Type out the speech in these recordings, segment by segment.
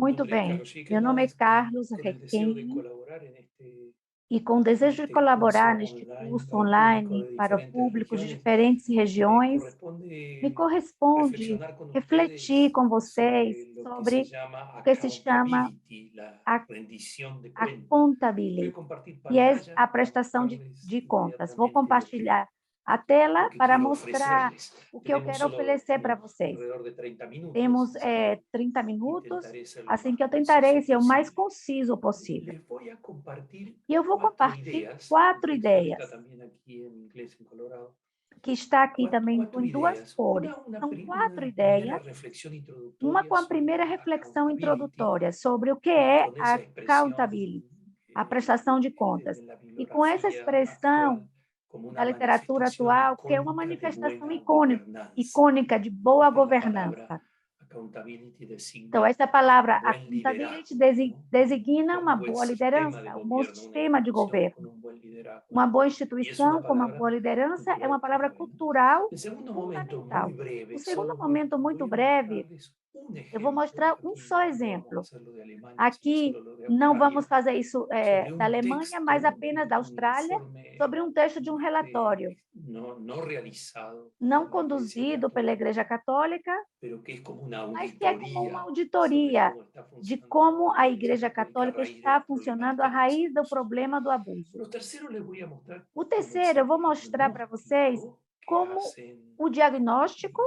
Muito bem, meu nome é Carlos Requiem e com o desejo de colaborar neste curso online para o público de diferentes regiões, me corresponde refletir com vocês sobre o que se chama a, a contabilidade, que é a prestação de contas. Vou compartilhar a tela para mostrar o que eu quero oferecer para vocês. Temos 30 minutos, assim que eu tentarei ser o mais conciso possível. E eu vou compartilhar 4 ideias, que está aqui também em 2 cores. São 4 ideias, uma com a primeira reflexão introdutória sobre o que é a accountability, a prestação de contas. E com essa expressão da literatura atual, que é uma manifestação icônica de boa governança. Então, essa palavra accountability designa uma boa liderança, um bom sistema de governo. Uma boa instituição com uma boa liderança é uma palavra cultural fundamental. O segundo momento, muito breve, eu vou mostrar um só exemplo. Aqui, não vamos fazer isso da Alemanha, mas apenas da Austrália, sobre um texto de um relatório não conduzido pela Igreja Católica, mas que é como uma auditoria de como a Igreja Católica está funcionando a raiz do problema do abuso. O terceiro, eu vou mostrar para vocês como o diagnóstico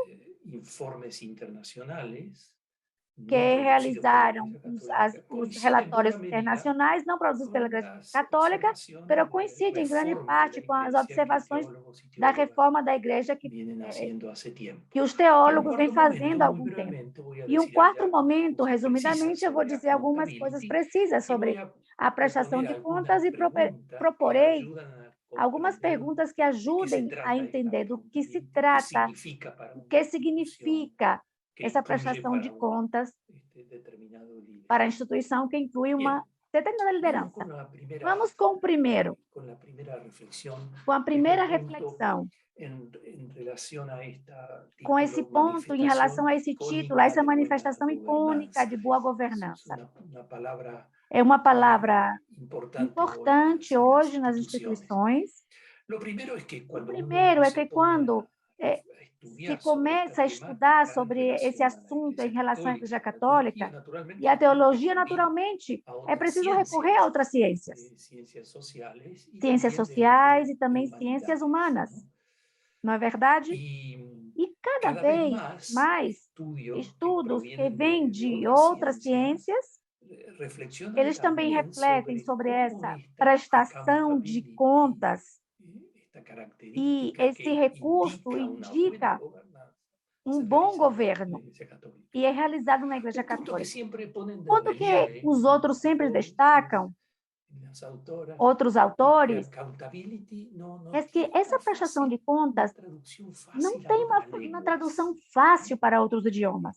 que realizaram os relatórios internacionais, não produzidos pela Igreja Católica, mas coincidem em grande parte com as observações da reforma da Igreja que os teólogos vêm fazendo há algum tempo. E um quarto momento, resumidamente, eu vou dizer algumas coisas precisas sobre a prestação de contas e proporei algumas perguntas que ajudem a entender do que se trata, o que significa essa prestação de contas para a instituição que inclui uma determinada liderança. Vamos com o primeiro, com a primeira reflexão, com esse ponto em relação a esse título, a essa manifestação icônica de boa governança. É uma palavra importante hoje nas instituições. O primeiro é que quando se começa a estudar sobre esse assunto em relação à Igreja Católica e a teologia, naturalmente, é preciso recorrer a outras ciências sociais e também ciências humanas, não é verdade? E cada vez mais estudos que vêm de outras ciências, eles também refletem sobre essa prestação de contas e esse recurso indica um bom governo e é realizado na Igreja Católica. Ponto que os outros sempre destacam, outros autores, é que essa prestação de contas não tem uma tradução fácil para outros idiomas.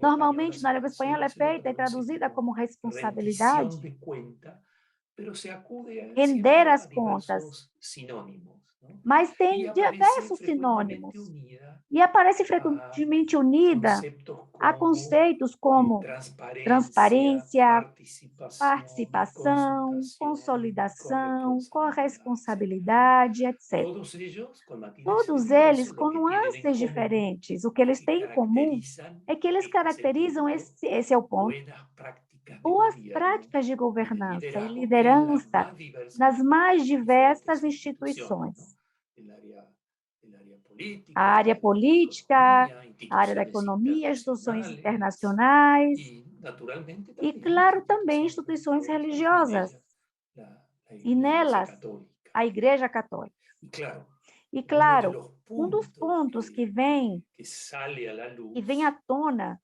Normalmente, na língua espanhola é feita e traduzida como responsabilidade, render as contas, mas tem diversos sinônimos e aparece frequentemente unida a conceitos como transparência, participação, consolidação, corresponsabilidade, etc. Todos eles com nuances diferentes. O que eles têm em comum é que eles caracterizam, esse é o ponto, boas práticas de governança e liderança nas mais diversas instituições. A área política, a área da economia, instituições internacionais e, claro, também instituições religiosas. E nelas, a Igreja Católica. E, claro, um dos pontos que vem à tona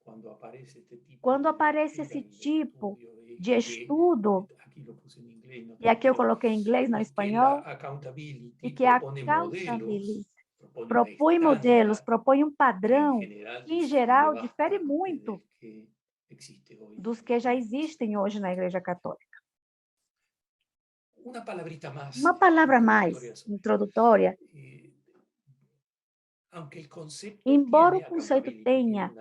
quando aparece esse tipo de estudo, e aqui eu coloquei em inglês, não em espanhol, e que a accountability propõe modelos, propõe um padrão que, em geral, difere muito dos que já existem hoje na Igreja Católica. Uma palavra mais introdutória Embora o conceito tenha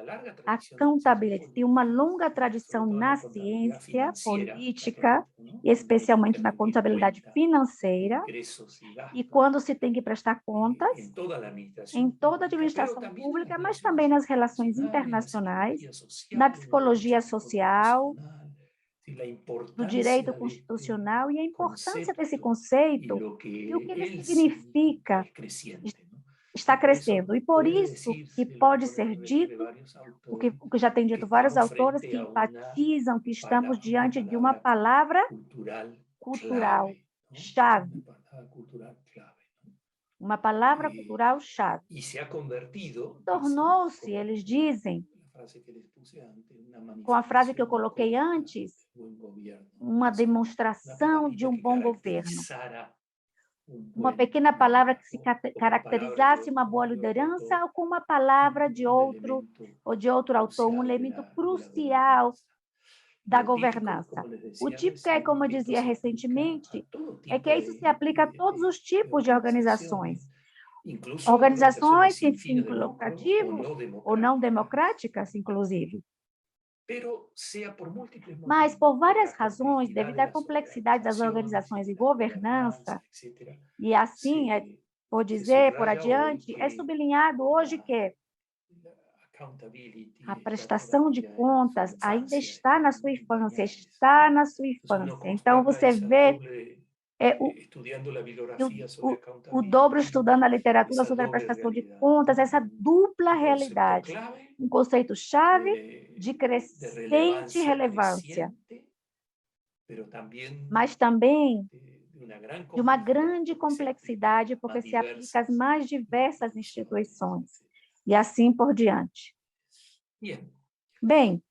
accountability, uma longa tradição na ciência política, especialmente na contabilidade financeira, e quando se tem que prestar contas em toda a administração pública, mas também nas relações internacionais, na psicologia social, do direito constitucional e a importância desse conceito e o que ele significa está crescendo. E por isso que pode ser dito, o que já tem dito vários autores que enfatizam que estamos diante de uma palavra cultural chave. Uma palavra cultural chave. Tornou-se, eles dizem, com a frase que eu coloquei antes, uma demonstração de um bom governo. Uma pequena palavra que se caracterizasse uma boa liderança ou com uma palavra de outro ou de outro autor, um elemento crucial da governança. O típico é, como eu dizia recentemente, é que isso se aplica a todos os tipos de organizações. Organizações sem fim lucrativo ou não democráticas, inclusive. Mas, por várias razões, devido à complexidade das organizações e governança, e assim, por dizer, por adiante, é sublinhado hoje que a prestação de contas ainda está na sua infância, está na sua infância. Então, você vê o dobro estudando a literatura sobre a prestação de contas, essa dupla realidade, um conceito-chave de crescente relevância, mas também de uma grande complexidade, porque se aplica às mais diversas instituições, e assim por diante. Bem,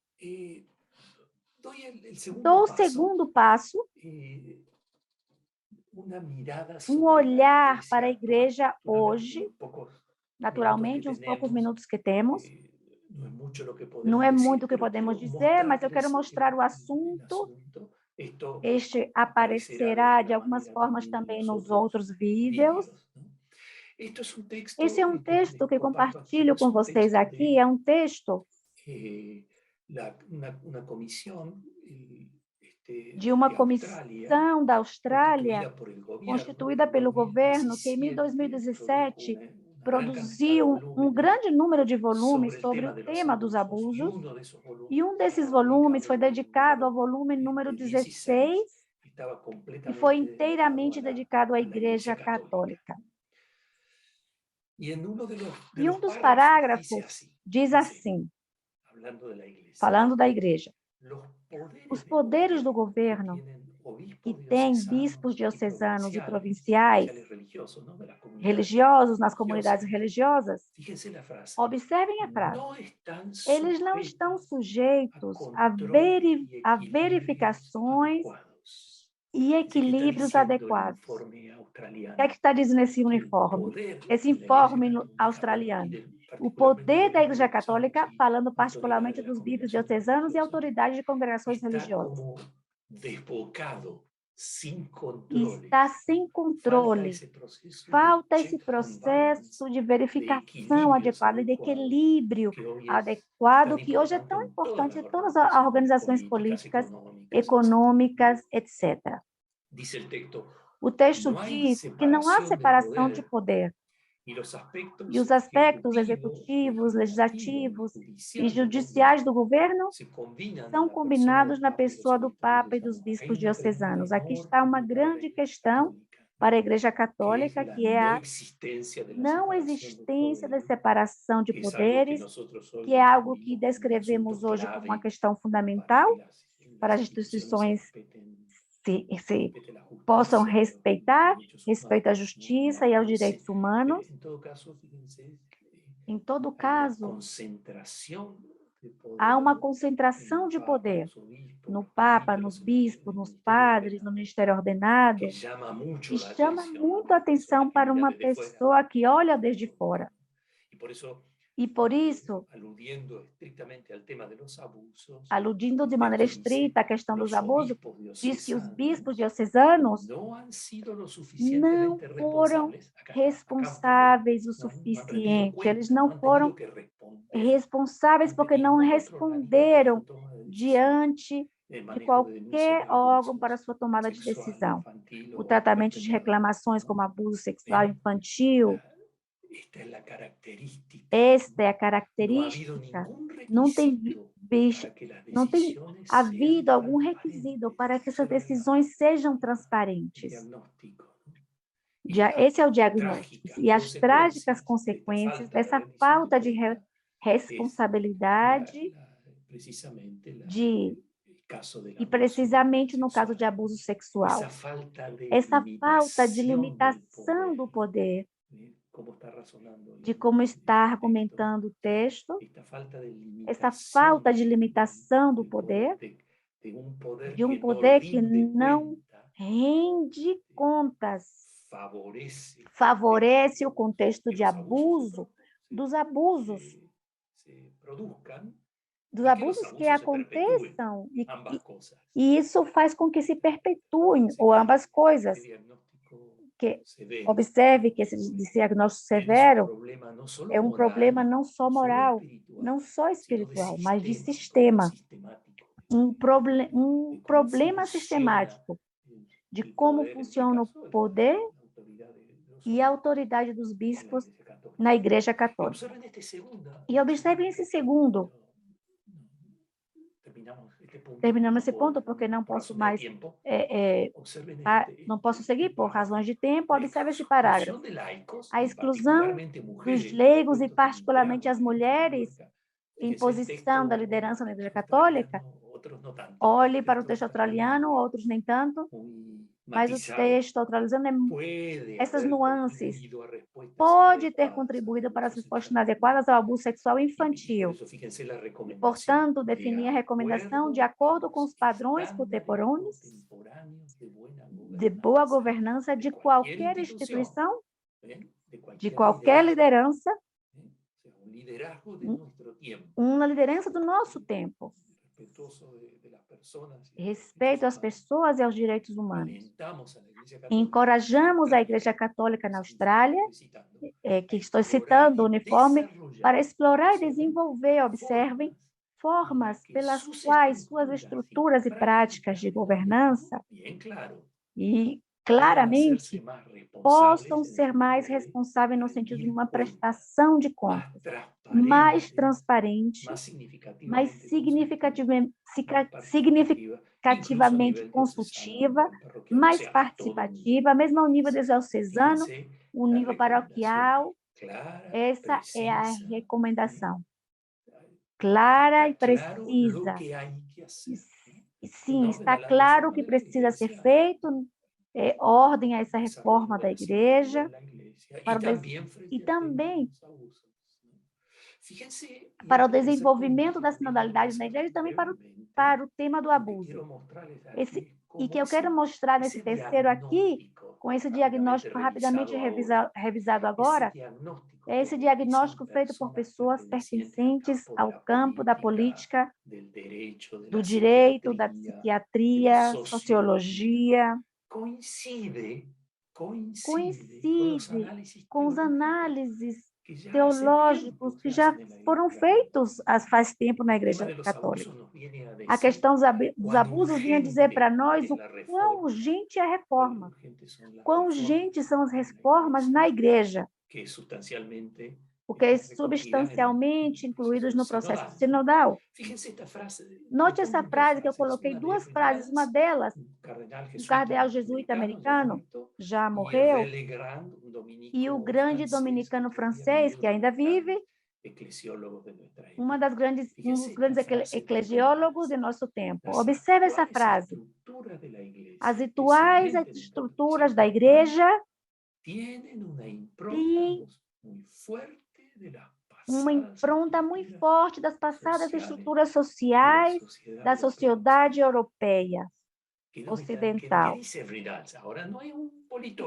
dou o segundo passo, um olhar para a igreja hoje, naturalmente, uns poucos minutos que temos. Não é muito o que podemos dizer, mas eu quero mostrar o assunto. Este aparecerá de algumas formas também nos outros vídeos. Esse é um texto que compartilho com vocês aqui, é um texto de uma comissão da Austrália, constituída pelo governo, que em 2017 produziu um grande número de volumes sobre o tema dos abusos, e um desses volumes foi dedicado ao volume número 16, e foi inteiramente dedicado à Igreja Católica. E um dos parágrafos diz assim, falando da Igreja: os poderes do governo, que tem bispos diocesanos e provinciais, religiosos nas comunidades religiosas, observem a frase, eles não estão sujeitos a verificações e equilíbrios adequados. O que é que está dizendo esse uniforme? Esse informe australiano. O poder da Igreja Católica, falando particularmente dos bispos diocesanos e autoridades de congregações religiosas, está sem controle. Falta esse processo de verificação adequada, de equilíbrio adequado, que hoje é tão importante em todas as organizações políticas, econômicas, etc. O texto diz que não há separação de poder, e os aspectos executivos, legislativos e judiciais do governo são combinados na pessoa do Papa e dos bispos diocesanos. Aqui está uma grande questão para a Igreja Católica, que é a não existência da separação de poderes, que é algo que descrevemos hoje como uma questão fundamental para as instituições se possam respeitar, respeito à justiça e aos direitos humanos. Em todo caso, há uma concentração de poder no Papa, nos bispos, nos padres, no ministério ordenado, que chama muito a atenção para uma pessoa que olha desde fora. E por isso, aludindo de maneira estrita à questão dos abusos, diz que os bispos diocesanos não foram responsáveis o suficiente, eles não foram responsáveis porque não responderam diante de qualquer órgão para sua tomada de decisão. O tratamento de reclamações como abuso sexual infantil, esta é a característica, não tem havido algum requisito para que essas decisões sejam transparentes. Esse é o diagnóstico. E as trágicas consequências dessa falta de responsabilidade e precisamente no caso de abuso sexual, essa falta de limitação do poder, de como está argumentando o texto, essa falta de limitação do poder, de um poder que não rende contas, favorece o contexto de abuso, dos abusos que aconteçam, e isso faz com que se perpetuem, ou ambas coisas. Que observe que esse diagnóstico severo é um problema não só moral, não só espiritual, mas de sistema. Um problema sistemático de como funciona o poder e a autoridade dos bispos na Igreja Católica. E observe esse segundo. Terminamos esse ponto porque não posso mais, não posso seguir por razões de tempo. Observe esse parágrafo. A exclusão dos leigos e particularmente as mulheres em posição da liderança na Igreja Católica. Olhe para o texto australiano, outros nem tanto, mas o texto australiano essas nuances pode ter contribuído para as respostas inadequadas ao abuso sexual infantil. E, portanto, definir a recomendação de acordo com os padrões contemporâneos de boa governança de qualquer instituição, de qualquer liderança, uma liderança do nosso tempo. Respeito às pessoas e aos direitos humanos. Encorajamos a Igreja Católica na Austrália, que estou citando o uniforme, para explorar e desenvolver, observem, formas pelas quais suas estruturas e práticas de governança e claramente possam ser mais responsáveis no sentido de uma prestação de contas mais transparente, mais significativamente consultiva, mais participativa, mesmo ao nível diocesano, o nível paroquial. Essa é a recomendação. Clara e precisa. Sim, está claro o que precisa ser feito, ordem a essa reforma da Igreja, e também para o desenvolvimento da sinodalidade na Igreja e também para o tema do abuso. E que eu quero mostrar nesse terceiro aqui, com esse diagnóstico rapidamente revisado agora, é esse diagnóstico feito por pessoas pertencentes ao campo da política, do direito, da psiquiatria, sociologia. Coincide com os análises teológicos que já foram feitos faz tempo na Igreja Católica. A questão dos abusos vinha dizer para nós o quão urgente é a reforma, quão urgentes são as reformas na Igreja, porque substancialmente incluídos no processo sinodal. Note essa frase que eu coloquei, duas frases, uma delas, um cardeal jesuíta americano, já morreu, e o grande dominicano francês, que ainda vive, um dos grandes eclesiólogos de nosso tempo. Observe essa frase. As atuais estruturas da Igreja têm uma impronta muito forte das passadas estruturas sociais da sociedade europeia ocidental. O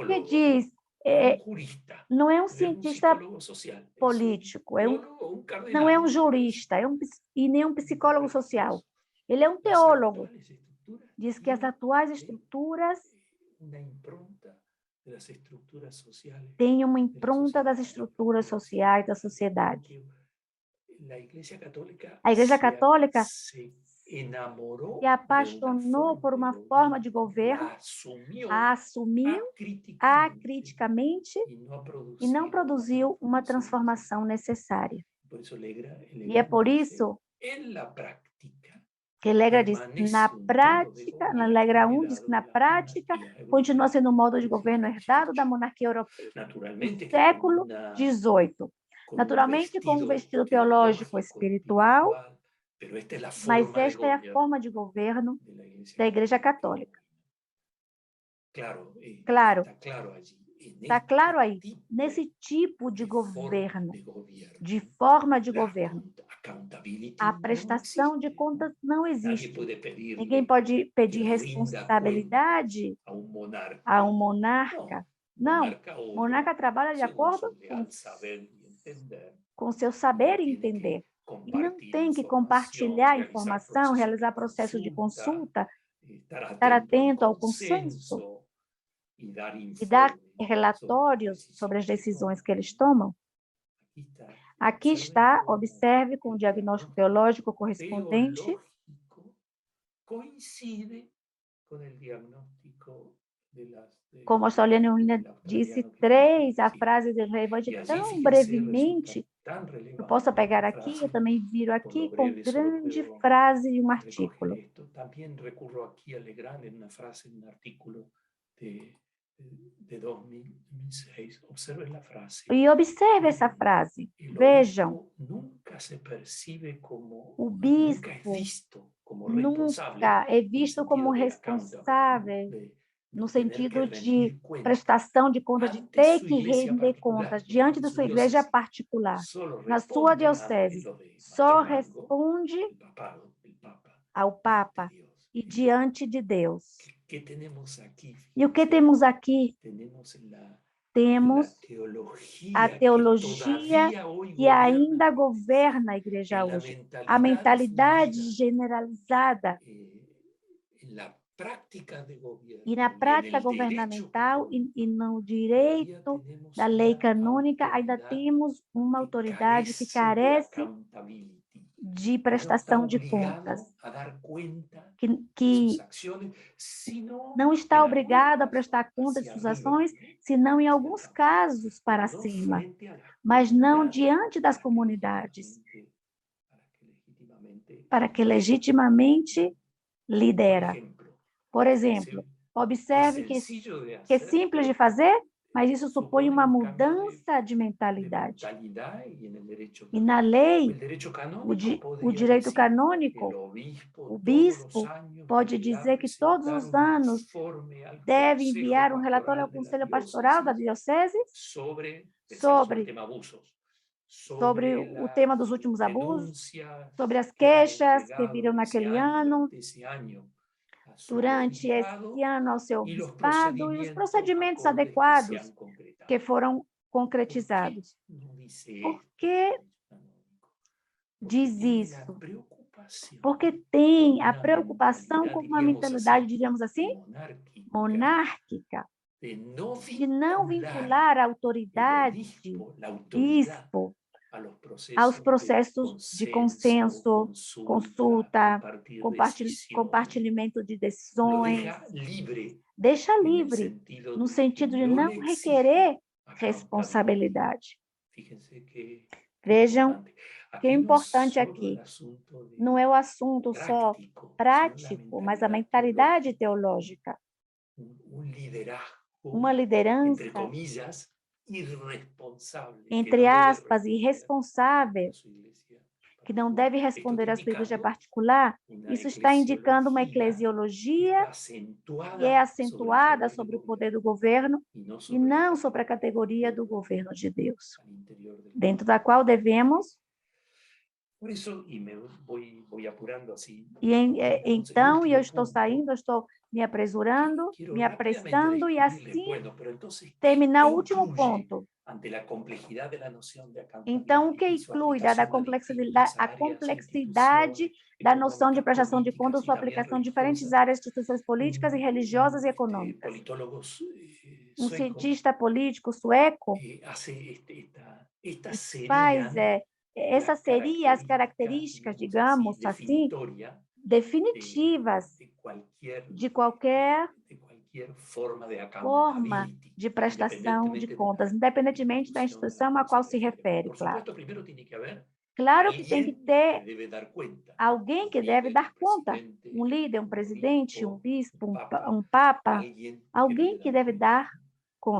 que diz não é um cientista político, não é um jurista, e nem um psicólogo social. Ele é um teólogo. Diz que as atuais estruturas têm uma impronta das estruturas sociais da sociedade. A Igreja Católica se apaixonou por uma forma de governo, a assumiu acriticamente e não produziu uma transformação necessária. E é por isso que Legra diz, na prática, na Legra 1 diz que na prática continua sendo um modo de governo herdado da monarquia europeia do século XVIII. Naturalmente, com um vestido teológico espiritual, mas esta é a forma de governo da Igreja Católica. Claro, está claro aí, nesse tipo de governo, de forma de governo. A prestação de contas não existe. Ninguém pode pedir responsabilidade a um monarca. Não, o monarca trabalha de acordo com seu saber e entender. E não tem que compartilhar informação, realizar processo de consulta, estar atento ao consenso e dar relatórios sobre as decisões que eles tomam. Aqui está, observe com o diagnóstico teológico correspondente. Como a Solene Wiener disse, a frase relevante tão brevemente, eu posso pegar aqui, eu também viro aqui com grande frase de um artigo. Também recorro aqui a Legrand em uma frase de um artigo de 2006. Observe a frase. E observe essa frase. Vejam. O bispo nunca é visto como responsável no sentido de prestação de contas, de ter que render contas diante da sua igreja particular. Na sua diocese, só responde ao Papa e diante de Deus. E o que temos aqui? Temos a teologia que ainda governa a igreja hoje, a mentalidade generalizada. E na prática governamental e no direito da lei canônica, ainda temos uma autoridade que carece de prestação de contas, que não está obrigado a prestar conta de suas ações, senão em alguns casos para cima, mas não diante das comunidades, para que legitimamente lidera. Por exemplo, observe que é simples de fazer, mas isso supõe uma mudança de mentalidade. E na lei, o direito canônico, o bispo pode dizer que todos os anos deve enviar um relatório ao Conselho Pastoral da Diocese sobre o tema dos últimos abusos, sobre as queixas que viram naquele ano, durante esse ano ao seu bispado e os procedimentos adequados que foram concretizados. Por que diz isso? Porque tem a preocupação com uma mentalidade, diríamos assim, monárquica, de não vincular a autoridade, bispo, aos processos de consenso, consulta, compartilhamento de decisões. Deixa livre, no sentido de não requerer responsabilidade. Vejam que o importante aqui não é o assunto só prático, mas a mentalidade teológica. Uma liderança, entre aspas, irresponsável, que não deve responder à sua igreja particular, isso está indicando uma eclesiologia que é acentuada sobre o poder do governo e não sobre a categoria do governo de Deus, dentro da qual devemos Por eso, y me voy apurando así. Então, eu último estou punto, saindo, eu estou me apresurando, quiero me rápidamente apressando, e describirles, assim bueno, pero entonces, terminar ¿qué o último incluye ponto. ante la complejidad de la noción de Então, o accountability que y su inclui da aplicación a complexidade, distintas a áreas e complexidade instituciones da noção de económicas, prestação de contas, políticas y sua también aplicação em diferentes religiosas? áreas, instituições políticas e religiosas e econômicas. Politólogo sueco Cientista político sueco hace estas faz, serían essas las seriam as características, características, digamos digamos assim, definitorias definitivas de qualquer de cualquier forma de forma accountability, de prestação de independentemente de contas, la independentemente da institución a instituição la a que se qual se refiere. refere, Por claro. supuesto, primero tiene que haber Claro que tem que alguien ter que debe dar cuenta, alguém que un deve líder, dar un conta, presidente, um líder, um un presidente, um obispo, bispo, un papa, um papa, alguien que debe alguém que dar deve cuenta. dar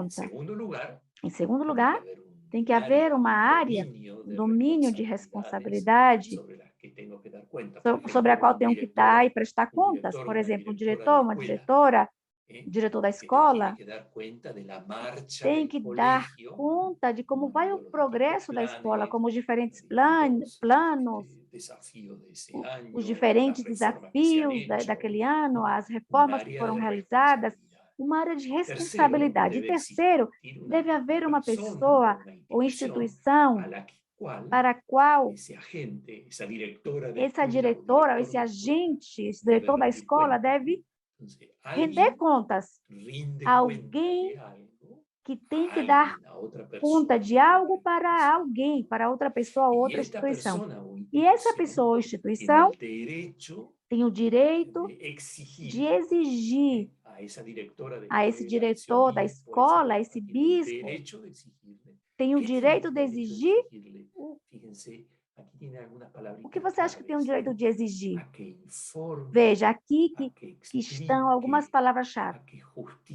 En conta. segundo lugar, Em segundo tiene que lugar, haber tem que haver uma área, um domínio de responsabilidade sobre las que tengo que dar cuenta. Por sobre a ejemplo, qual un tenho que dar e director, prestar un contas. director, Por una exemplo, um directora de diretor, uma escuela, diretora, o diretor da que tiene escola, que dar cuenta de la marcha tem del que dar colegio, conta de como vai o tomando los distintos progresso da escola, planes, como os los diferentes distintos planos, desafíos de ese os año, las diferentes reformas que se han desafios hecho, daquele ano, as un reformas que área foram de realizadas, responsabilidad. uma área de Tercero, responsabilidade. E debe terceiro, existir deve haver uma persona pessoa o una ou institución instituição a la cual para a qual esse agente, essa diretora de essa escuela o diretora, ou director esse de escuela agente, esse debe diretor da rendir escola cuenta. deve Entonces, render alguien contas. rinde cuenta Alguém de algo que tem a que dar alguien, a otra conta persona de o a otra algo para institución. alguém, para outra pessoa ou Y outra esta instituição. persona o E essa institución pessoa ou tiene instituição el derecho tem o direito de de exigir exigir a esa directora de a esse escuela, a ese diretor da obispo, a ese escola, a esse papa, tiene el bispo, derecho de exigirle. tem o ¿Qué tiene direito el de derecho de exigir. exigirle? Fíjense, aquí tiene algunas O que palabritas você acha que tem o claves, direito ¿no? de exigir? A que informe, Veja, aqui a que que estão algumas explique, palavras-chave a que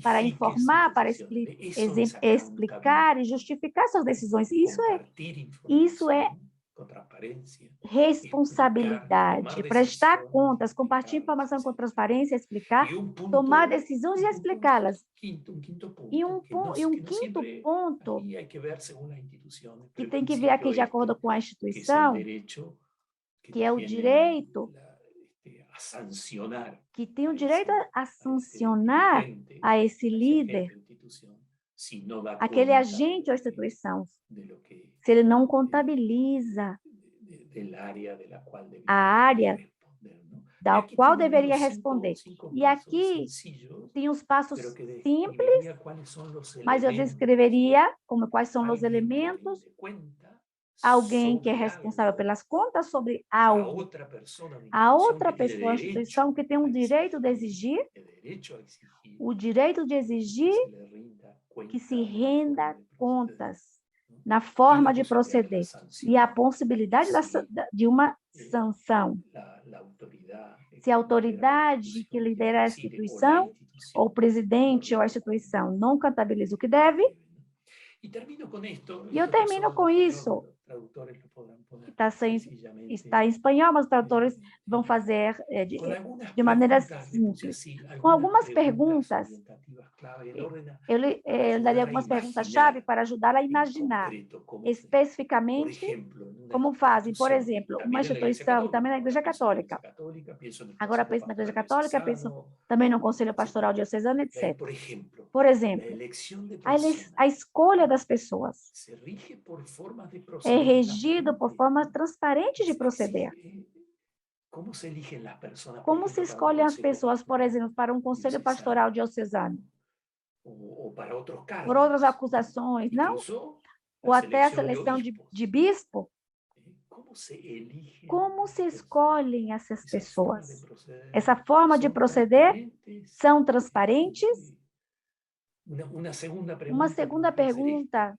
para justifique sus informar, para decisiones. Eso es accountability. explicar e justificar suas decisões. Compartir Isso é información con transparencia, explicar, tomar responsabilidade, prestar decisiones, contas, compartilhar explicarlas, informação com etc. transparência, explicar, Y un tomar punto, decisões e un explicá-las. quinto E punto, um, que no, e um que no quinto siempre, ponto aquí hay que ver según las instituciones, que pero en tem que ver principio aqui de acordo esto, com a que es el instituição, derecho que que é o tienen direito, a sancionar que tem o a direito a ese sancionar dirigente, a esse a ese líder, agente o institución, si no da aquele cuenta agente ou instituição, de lo que se ele não contabiliza del área de la cual a debería área responder, ¿no? Y da aquí qual tienen deveria unos responder. cinco E pasos aqui sencillos, tem os passos pero que simples, describiría cuáles son los mas eu elementos. descreveria como quais são os Alguien que elementos. rinde cuenta Alguém que é sobre responsável algo pelas contas sobre a algo. otra persona, una A institución outra que tiene pessoa, a instituição que tem a o direito de exigir, derecho a exigir o direito de exigir que se le rinda que se cuenta de la forma renda de proceder, contas ¿no? na Y forma la de posibilidad de la proceder. E a sanción. possibilidade Si de uma sanção. la autoridad Se a que lidera la autoridade que institución, que lidera a preside, o la instituição, ou o institución, no presidente ou a rinda instituição não contabiliza o que deve, y termino con esto. e eu Esto que es termino solo en com español, isso. los traductores lo podrán poner Está sencillamente. em espanhol, mas os tradutores vão fazer Con algunas de maneira preguntas, le puse simples. así, Com algunas algumas preguntas perguntas, orientativas clave, en orden a eu daria ayudar a algumas imaginar perguntas-chave para ajudar a en imaginar concreto cómo se, por especificamente ejemplo, en una como fazem, por institución, exemplo, uma también en la Iglesia instituição, e Católica, também na ahora Igreja pienso en la Iglesia Católica. Católica, pienso en el Agora Consejo penso na Igreja Pastoral Católica, penso Diocesano, também no Conselho etcétera. Pastoral Diocesano, etc. Por ejemplo, Por la exemplo, elección de a personas escolha das pessoas se rige por formas de é proceder regido por transparentes. formas transparentes de proceder. ¿Cómo se eligen las personas, por Como se ejemplo, para un escolhem as consejo pessoas, por pastoral exemplo, para um Conselho diocesano Pastoral Diocesano? o para otros Por outras cargos, acusações, não? incluso Ou la até a selección de seleção obispos? de bispo? ¿Cómo se eligen Como se las personas? escolhem essas Esas formas de pessoas? proceder Essa forma de son proceder transparentes. são transparentes? Una segunda Uma pregunta segunda podría ser esta. pergunta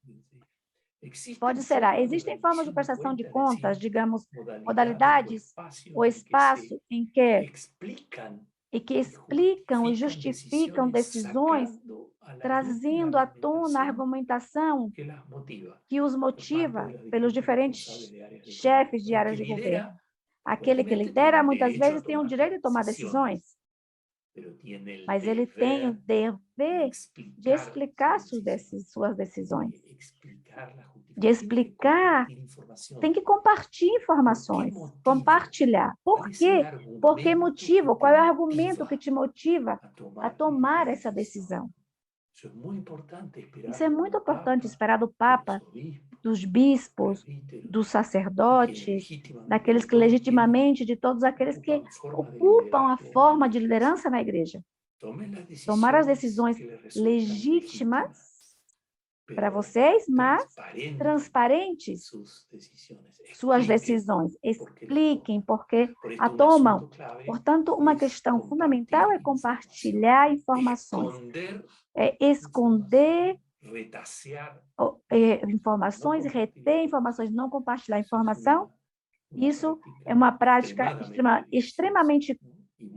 pode ser: existem formas de prestação de contas, digamos, modalidades ou espaço em que explicam e justificam decisões, trazendo à tona a argumentação que os motiva pelos diferentes chefes de áreas de governo. Aquele que lidera, muitas vezes, tem o direito de tomar decisões. mas ele tem o dever de explicar suas decisões, de explicar, tem que compartilhar informações, compartilhar. Por quê? Por que motivo? Qual é o argumento que te motiva a tomar essa decisão? Isso é muito importante esperar do Papa, dos bispos, dos sacerdotes, daqueles que legitimamente, de todos aqueles que ocupam a forma de liderança na igreja. Tomar as decisões legítimas para vocês, mas transparentes suas decisões. Expliquem por que a tomam. Portanto, uma questão fundamental é compartilhar informações. É esconder informações, reter informações, não compartilhar informação. Isso é uma prática extremamente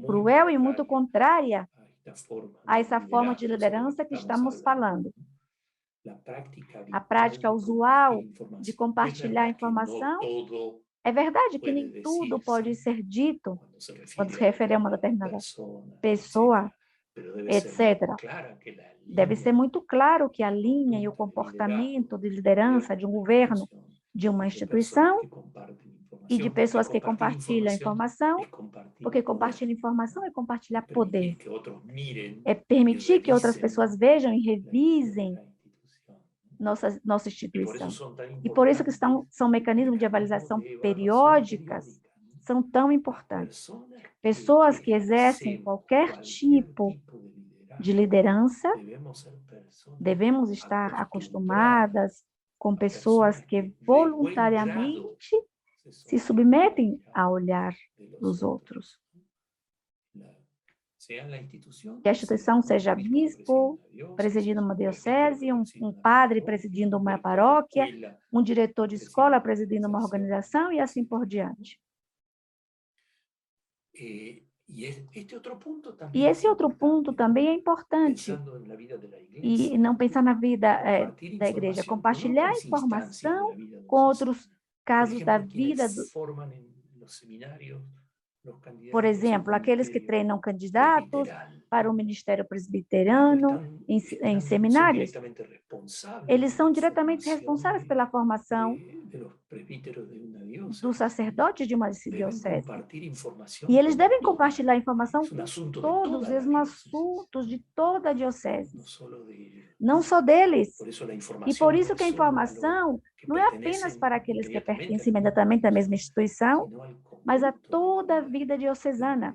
cruel e muito contrária a essa forma de liderança que estamos falando. A prática usual de compartilhar informação, é verdade que nem tudo pode ser dito quando se refere a uma determinada pessoa, etc. Deve ser muito claro que a linha e o comportamento de liderança de um governo, de uma instituição e de pessoas que compartilham informação, porque compartilhar informação é compartilhar poder. É permitir que outras pessoas vejam e revisem nossa instituição. E por isso que são mecanismos de avaliação periódicas, são tão importantes. Pessoas que exercem qualquer tipo de liderança, devemos estar acostumadas com pessoas que voluntariamente se submetem ao olhar dos outros. Que a instituição seja bispo, presidindo uma diocese, um padre presidindo uma paróquia, um diretor de escola presidindo uma organização e assim por diante. E esse outro ponto também é importante. E não pensar na vida da igreja, compartilhar informação com outros casos da vida por exemplo, aqueles que treinam candidatos para o ministério presbiteriano em seminários, eles são diretamente responsáveis pela formação dos sacerdotes de uma diocese. E eles devem compartilhar informação com todos os assuntos de toda a diocese, não só deles. E por isso que a informação não é apenas para aqueles que pertencem imediatamente à mesma instituição, mas a toda a vida diocesana.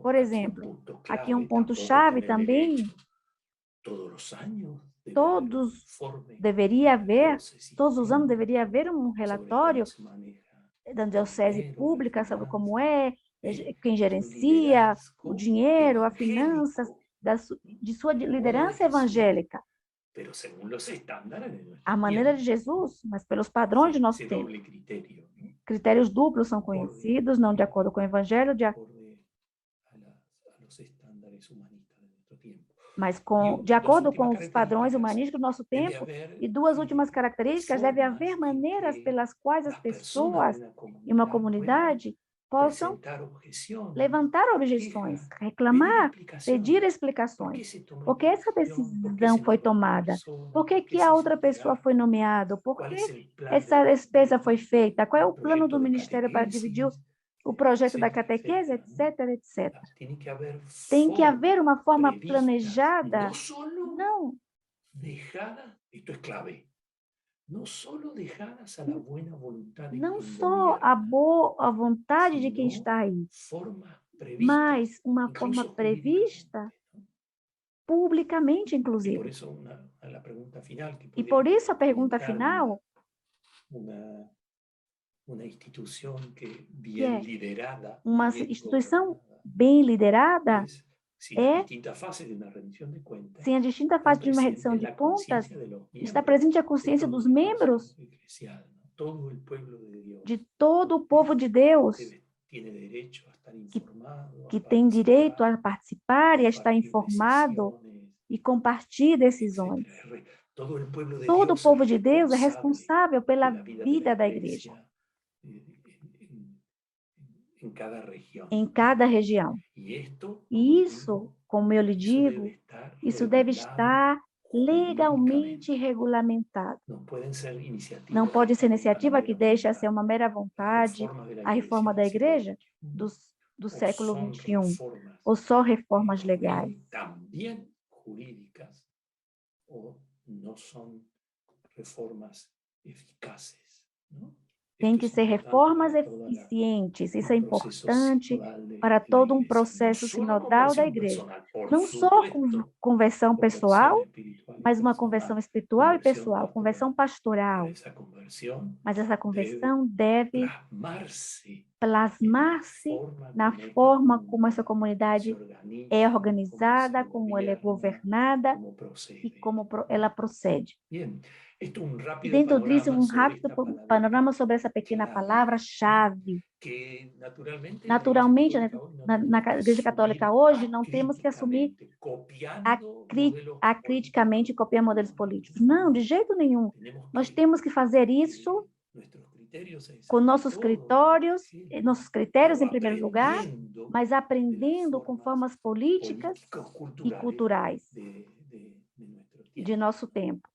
Por exemplo, aqui um ponto-chave também, todos os anos deveria haver um relatório da diocese pública sobre como quem gerencia o dinheiro, as finanças, de sua liderança evangélica. A maneira de Jesus, mas pelos padrões de nosso tempo. Critérios duplos são conhecidos, não de acordo com o evangelho, mas de acordo com os padrões humanísticos do nosso tempo. E duas últimas características: deve haver maneiras pelas quais as pessoas em uma comunidade possam levantar objeções, reclamar, pedir explicações. Por que essa decisão foi tomada? Por que a outra pessoa foi nomeada? Por que essa despesa foi feita? Qual é o plano do ministério para dividir o projeto da catequese, etc, etc. Tem que haver uma forma planejada, não só a boa vontade de quem está aí, mas uma forma prevista publicamente, inclusive. E por isso a pergunta final, uma instituição bem liderada sem a distinta fase de uma rendição de contas, está presente a consciência dos membros de todo o povo de Deus, que tem direito a participar e a estar informado e compartilhar decisões. Todo o povo de Deus é responsável pela vida da igreja. em cada região. E isso, como eu lhe digo, isso deve estar legalmente regulamentado. Não pode ser iniciativa que deixa ser uma mera vontade a reforma da igreja do século XXI, ou só reformas legais. Tem que ser reformas eficientes, isso é importante para todo um processo sinodal da igreja. Não só conversão pessoal, mas uma conversão espiritual e pessoal, conversão pastoral. Mas essa conversão deve plasmar-se na forma como essa comunidade é organizada, como ela é governada e como ela procede. Dentro disso, um rápido panorama sobre essa pequena palavra-chave. Naturalmente, na Igreja Católica hoje, não temos que assumir acriticamente copiar modelos políticos. Não, de jeito nenhum. Nós temos que fazer isso com nossos critérios em primeiro lugar, mas aprendendo com formas políticas e culturais de nosso tempo.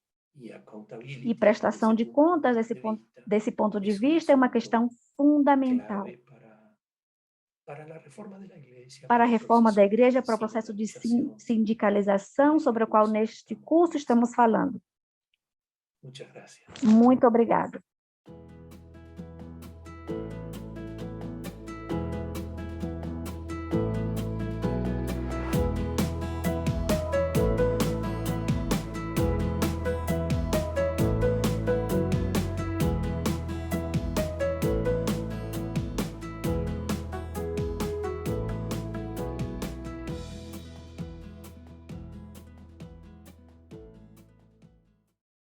E prestação de contas, desse ponto de vista, é uma questão fundamental para a reforma da igreja, para o processo de sindicalização, sobre o qual neste curso estamos falando. Muito obrigada.